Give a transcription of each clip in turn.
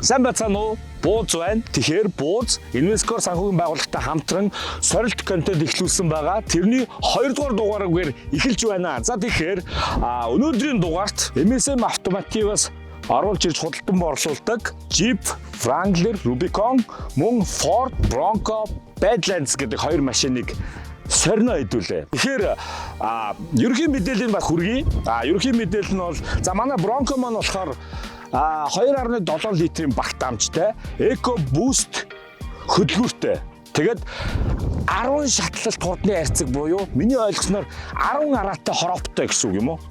Сайн байцгаана уу? Бууз байна. Тэгэхээр Бууз Инвескор санхүүгийн байгууллагатай хамтран сорилт контент эхлүүлсэн байгаа. Тэрний 2 дугаар дугаараар эхэлж байна. За тэгэхээр өнөөдрийн дугаарт MSM Automotive-аас оруулж ирж худалдан борлуулдаг Jeep Wrangler Rubicon мөн Ford Bronco Badlands гэдэг 2 машиныг сорно хэдүүлээ. Тэгэхээр ерөнхий мэдээллийн баг хүргэе. Ерөнхий мэдээлэл нь бол за манай Bronco маань болохоор 2.7 литрийн багт амжтай Eco Boost хөдөлгөөртэй. Тэгээд 10 шатлалт хурдны хайрцаг буюу миний ойлгосноор 10 араатай хороптой гэсэн үг юм уу?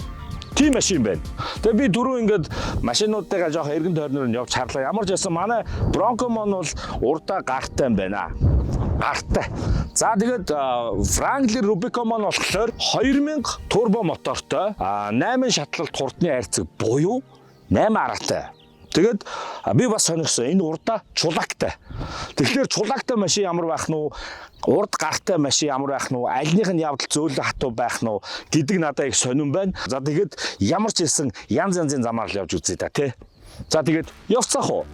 Тийм машин байна. Тэгээд би дөрөв ингээд машинуудтайгаа жоох эргэн тойрноор нь явж харлаа. Ямар ч байсан манай Bronco маань бол урдаа гартай байна. Гартай. За тэгээд Wrangler Rubicon маань болохоор 2000 турбо мотортой 8 шатлалт хурдны хайрцаг буюу 8 араатай. Тэгээд би бас сонирхсон. Энэ урдаа чулагтай. Тэгэхээр чулагтай машин ямар байх нь уу? Урд гартай машин ямар байх нь уу? Альных нь явдал зөөлөн хатуу байх нь уу гэдэг надад их сонирн байна. За тэгээд ямар ч хэлсэн янз янзын замаар л явж үзье та тий. За тэгээд явцгаах уу?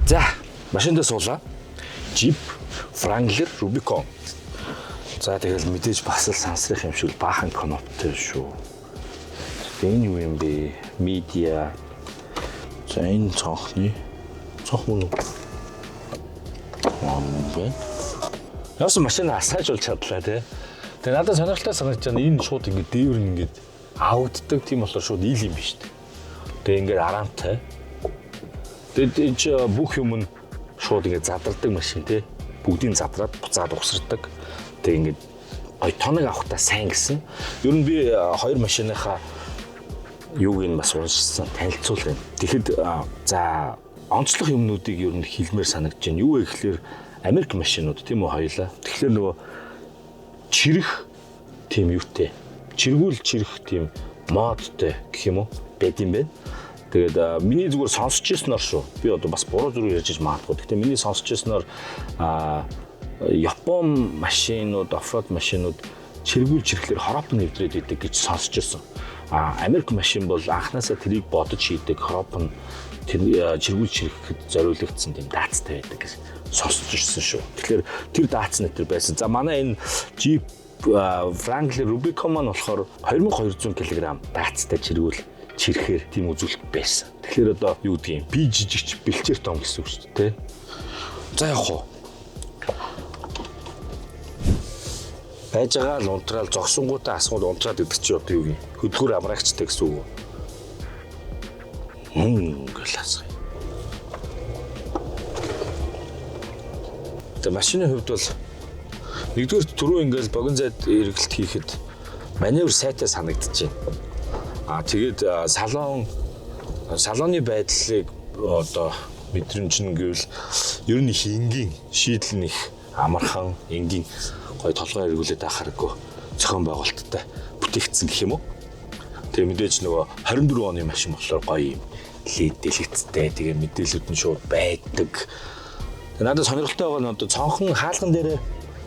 За, машиндаа суулаа. Jeep Wrangler Rubicon. За, тэгэл мэдээж бас л сансрах юм шиг баахан коноптой шүү. Энэ юу юм бэ? Media. За, энэ цонхны цонх мөн үү? Бэ? Яасан машин асааж болж чадлаа тий. Тэгээ надад сонирхолтой санагдаж байна. Энэ шууд ингэ дээвэр ингэ ауддаг тийм болохоор шууд ийл юм биш үү? Тэгээ ингэ араамтай. Тэгээд энэ бүх юм нь шууд ингэ задардаг машин тий. Бүгдийг задраад буцаад угсардаг. Тэгээд ингэ ой тоног авахтаа сайн гэсэн. Ер нь би 2 машиныхаа юуг нь бас уншсан танилцуулна. Тэгэхэд за онцлог юмнуудыг ер нь хэлмээр санагдаж байна. Юу вэ гэхээр Америк машинууд тийм үү хоёлаа. Тэгэхээр нөгөө чирэх тийм юутэй. Чиргүүл чирэх тийм модтой гэх юм уу байд юм байна. Тэгээд миний зүгээр сонсч ирснээр шүү. Би одоо бас буруу зүрх ярьж магадгүй. Гэхдээ миний сонсч ирснээр Япон машинууд, оффроуд машинууд чиргүүл чирхлэр хороопн нэвтрээд идэг гэж сонсч ирсэн. Америк машин бол анханасаа тэрийг бодож хийдэг хороопн чиргүүл чирхэхэд зориулагдсан тийм даацтай байдаг гэж сонсч ирсэн шүү. Тэгэхээр тэр дац нэтер байсан. За манай энэ Jeep Wrangler Rubicon маань болохоор 2200 кг даацтай чиргүүл чирхээр тийм үзүүлэлт байсан. Тэгэхээр одоо юу гэдэг юм? Би жижигч бэлчээр том гэсэн үг шүү дээ. За явах уу. Байж байгаа л унтраал зогсонгуудаа асгууд унтраад идэх чи одоо юу юм? Хөдөлгөөр амраагчтай гэсэн үг. Ингээл асгая. Тэгээ машины хувьд бол нэгдүгээр түрүү ингээл богино зайд эргэлт хийхэд маневр сайтай санагдаж байна. Тэгээд салоны байдлыг одоо мэдрэмж нь гэвэл ер нь их энгийн шийдэл нь их амархан энгийн гой толгой эргүүлээд ахаргүй зохион байгуулалттай бүтээгдсэн гэх юм уу. Тэгээ мэдээж нөгөө 24 оны машин болохоор гоё юм LED дэлгэцтэй тэгээ мэдээлүүд нь шууд байдаг. Тэгээ надад сонирхолтой байгаа нь одоо цонхон хаалган дээр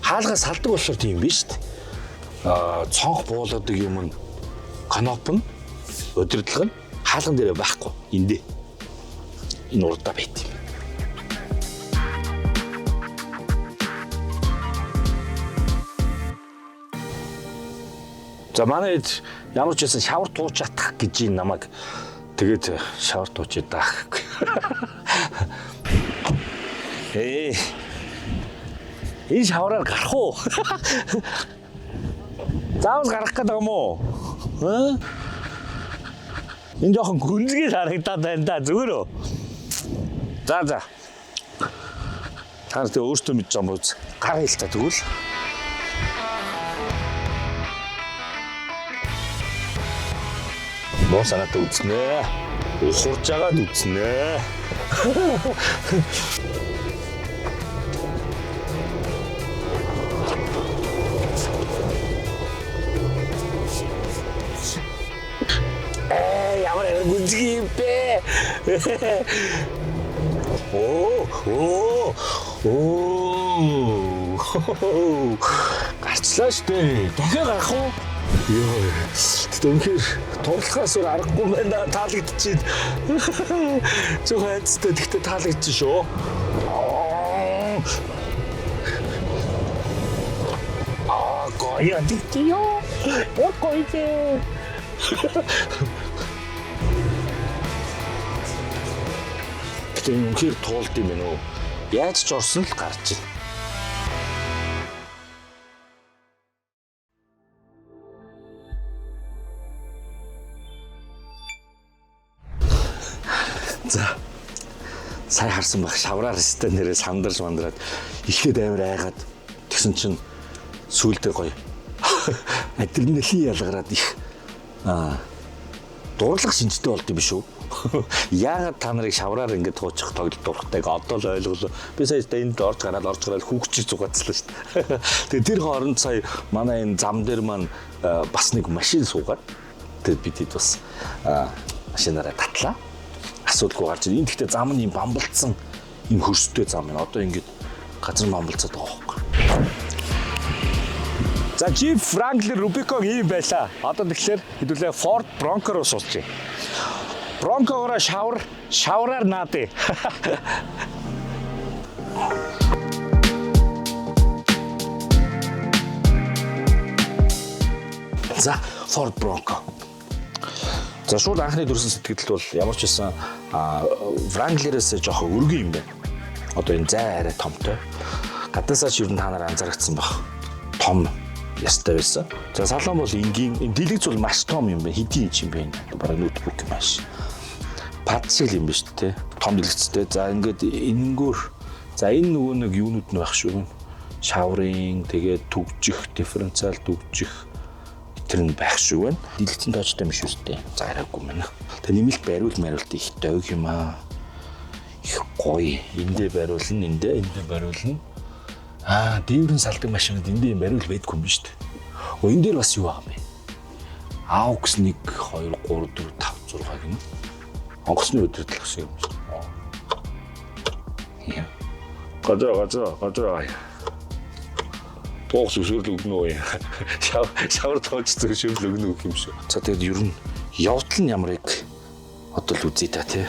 хаалгаа салдаг болохоор тийм биш шүү дээ. Цонх буулгадаг юм нь каноп нь өдөртлөг нь хаалган дээр байхгүй эндээ энэ урдаа байт юм. За манай ямар ч байсан шавар тууч чадах гэж намайг тэгээд шавар туучид даах. Энэ шавараар гарах уу? Заавал гарах гэдэг юм уу? Энэ жоохон гүнзгий харагдаад байна да зүгээр үү? За. Та нар тэгээ өөртөө мэдж байгаа юм уу? Гараа хэл та тэгвэл. Муу санаатай үзнэ. Ухурж агаад үзнэ. Ямар гүнзгий юм бэ? Гарчлаа штэ. Дахиад гарах уу? Йоо. Тэгтээ үнэхээр тунгалахаас өөр аргагүй байна. Таалагдчихээн. Зөв хайцтай тэгтээ таалагдчих шүү. Гоё тэгтээ ёо. Гоё дээ. Тэгтээ үнэхээр туулд юм байна уу? Яаж ч орсон л гарч ийн. За. Сая харсан баг шавраар өстэй нэрээ сандарч мандраад ихэд амар айгаад тэгсэн чинь сүүлдээ гоё. Адреналин ялгараад их дурлах шинжтэй болд юм биш үү? Яагаад та нарыг шавраар ингэж туучих тоглолт дуртайг одоо л ойлголоо. Би сая энд орж гараад хүүхчиж зугаацлаа шүү дээ. Тэгээ тэр хооронд сая манай энэ зам дээр маань бас нэг машин суугаад тэгээд бид хэд бас машинаараа татлаа. Асуудалгүй гарч ийн. Тэгтээ зам нь юм бамбалцсан юм хөрстэй зам байна. Одоо ингэж газар бамбалцаад байгаа байхгүй. За Jeep Wrangler Rubicon ийм байлаа. Одоо тэгэхээр хэдүүлээ Ford Bronco руу суулж байна. Bronco-гоор шавраар наадээ. За Ford Bronco. За шууд анхны дүрсэн сэтгэл бол ямар ч байсан Wrangler-ээс жоохон өргөн юм байна. Одоо энэ зай арай томтой. Гадаасаа ч ер нь та нар анзаарчихсан баг. Том ястай байсан. За салон бол энгийн энэ дэлгэц бол маш том юм байна. Хэдийн юм бэ? Бараг ноутбук юм ааш. Пад шиг юм биш үү? Том дэлгэцтэй. За ингээд энэнгөр за энэ нөгөө нэг юунууд нь байх шүү. Шаврын тэгээд түгжих, дифференциал түгжих тэр нь байх шүү байна. Дэлгэцэн тоочтой юм шүү дээ. За арайгүй мэнэ. Тэг нэмэлт бариулт их дог юм аа. Их гоё. Эндээ бариулна, эндээ бариулна. Дээврэн салдаг машинууд эндээ бариул байдгүй юм биш үү? Энэ дээр бас юу байгаа юм бэ? AUX 1 2 3 4 5 6 гэнэ. Онгоцны өдрөдөл гэсэн юм шүү. Газар. Тоос өсөрлөг өгнө үү? Шавар тооч зөвшөөрөл өгнө үг юм шүү. За тэгээд ер нь явдал нь ямарыг одоо л үзье та тий.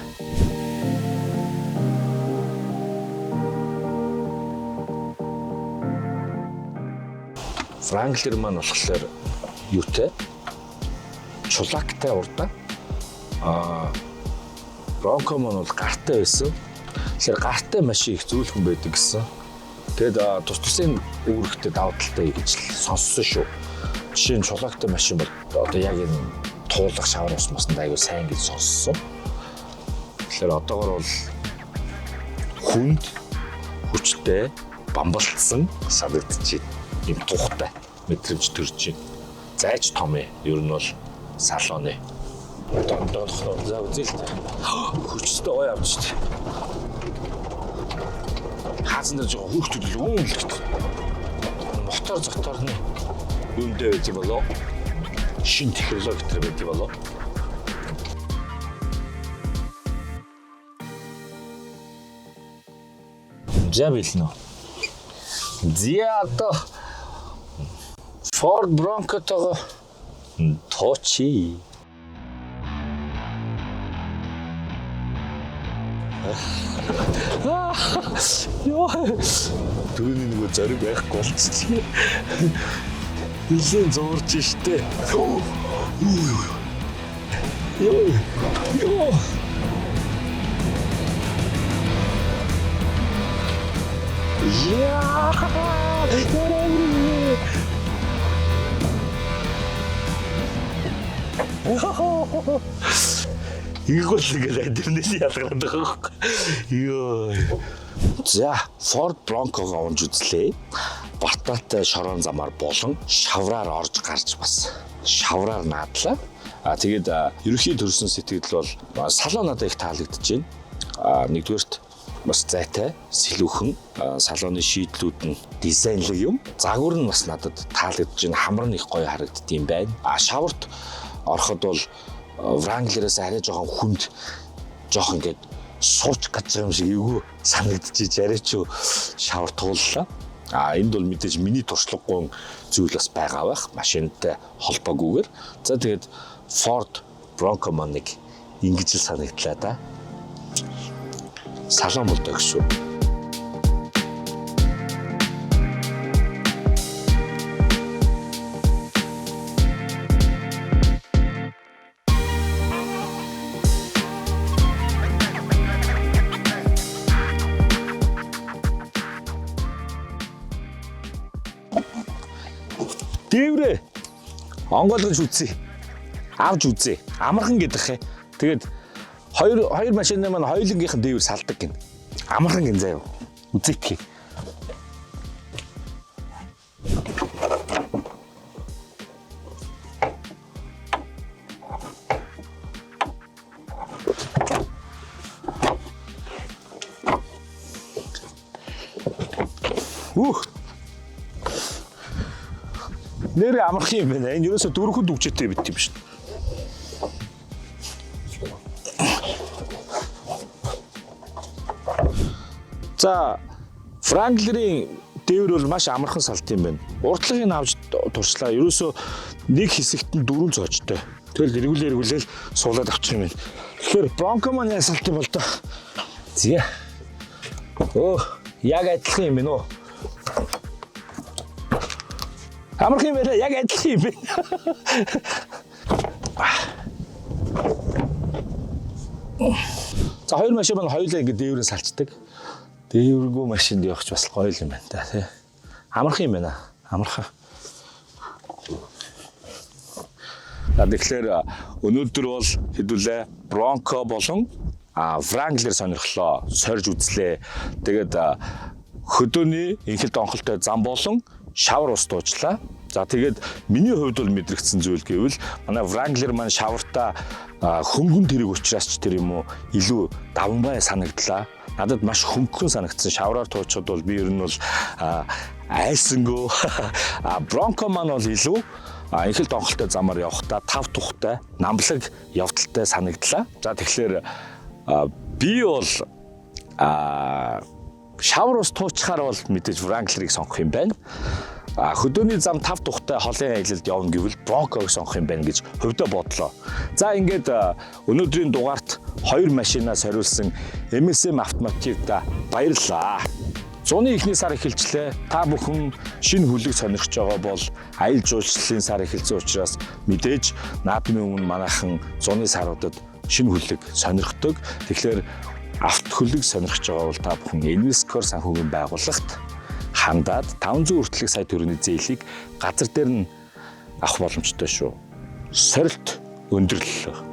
Wrangler маань болохоор юутай? Чулаактай урдаа. Bronco маань бол гартай байсан. Тэгэхээр гартай машин их зөөлхөн байдаг гэсэн. Тэгээд тус-тусын үүрэгтэй даваа талтай гэж сонссон шүү. Жишээ нь чулаактай машин бол одоо яг энэ туулах шавар усмаснд аягүй сайн гэж сонссон. Тэгэхээр одоогор бол хүнд хүчтэй бамбалцсан санагдчих юм тухтай мэдрэмж төрж байна. Зайч том ээ. Ер нь бол салоны дондоохноо за үзэлтэй. Хүчтэй гоё авч штэ. Хаасан дээр жоо хүүхдүүд л өнгөлт. Мотор зоторны үндэ байж болоо. Шинэ технологи төр байж болоо. Жабилно. Зиато Ford Bronco-тойгоо тоочи. Ёо. Түүний нөгөө зориг байхгүй болчихсон. Илэн зуурч штэ. Ёо. Игэл ингээд тэрнээс ялгараад байгаа. Йоо. За, Ford Bronco-го унж үзлээ. Бартаатай шорон замаар болон шавраар орж гарч бас шавраар наадлаа. Тэгээд ерөнхий төрсөн сэтгэл бол салон надад их таалагдж байна. Нэгдүгээрт бас зайтай, сэлүүхэн, салоны шийдлүүд нь дизайнлаг юм. Загвар нь бас надад таалагдж байна. Хамар нь их гоё харагддсан юм байна. Шаварт ороход бол Wrangler-ээс арай жоохон хүнд, жоохон ингээд сууч гэж юм шиг эвгүй санагдчихэж арайч шавар тууллаа. Энд бол мэдээж миний туршлагагүй зүйл бас байгаа байх. Машинтай холбоогүйгээр. За тэгээд Ford Bronco маань нэг ингэж л санагдлаа да. Салон болдог шүү. Дээврээ онгойлгож үзье. Авч үзье. Амархан гэдэг хэ. Тэгээд хоёр машины маань хоёулынгийнх нь дээвэр салдаг гин. Амархан гин заяа. Үзье. Нэр амархан юм байна. Энэ ерөөсө дөрвөн дүгжээтэй бит юм шин. За, Wrangler-ийн дээвэр бол маш амархан салт юм байна. Уртлагыг авч туршлаа. Ерөөсө нэг хэсэгт нь дөрвөн цоочтой. Тэгэл эргүүлээл суулаад авчих юм байна. Тэгэхээр Bronco маань ясалт юм бол доо. Зя. Яг адилхан юм байна уу? Амархан юм байна. Яг адилхан юм байна. За, хоёр машин маань хоёулаа ингэ дээврээ салцдаг. Дээвэргүй машинд явах ч бас гоё юм байна та тий. Амархан юм байна. Амархан. Тэгэхээр өнөөдөр бол хэдүүлээ Bronco болон Wrangler сонирхлоо. Сорж үзлээ. Тэгээд хөдөөний инхэлт онхолтой зам болон шавар ус дуучлаа. За тэгээд миний хувьд бол мэдрэгдсэн зүйл гэвэл манай Wrangler маань шавартаа хөнгөн тэрэг учраас ч тэр юм уу илүү давмбай санагдлаа. Надад маш хөнгөн санагдсан. Шавраар туучхад бол би ер нь бол айсангөө Bronco маань бол илүү инхэлт онхолтой замаар явахдаа тав тухтай, намблаг явдалтай санагдлаа. За тэгэхээр би бол шавар ус туучхаар бол мэдээж Wrangler-ыг сонгох юм байна. Хөдөөний зам тав тухтай холын аялалд явна гэвэл Bronco-г сонгох юм байна гэж хувьдаа бодлоо. За ингээд өнөөдрийн дугаарт хоёр машинаас хориулсан MSM автомативда баярлалаа. Зуны эхний сар эхэлчлээ. Та бүхэн шинэ хүлэг сонирхож байгаа бол аялал жуулчлалын сар эхэлсэн учраас мэдээж наадмын өмнө манайхан зуны саруудад шинэ хүлэг сонирхдог. Тэгэхээр авто хүлэг сонирхож байгаа бол та бүхэн Invescore санхүүгийн байгууллагт хандаад 500 хүртэлх сая төгрөгийн зээлийг газар дээр нь авах боломжтой шүү. Сорилт өндөрлөл.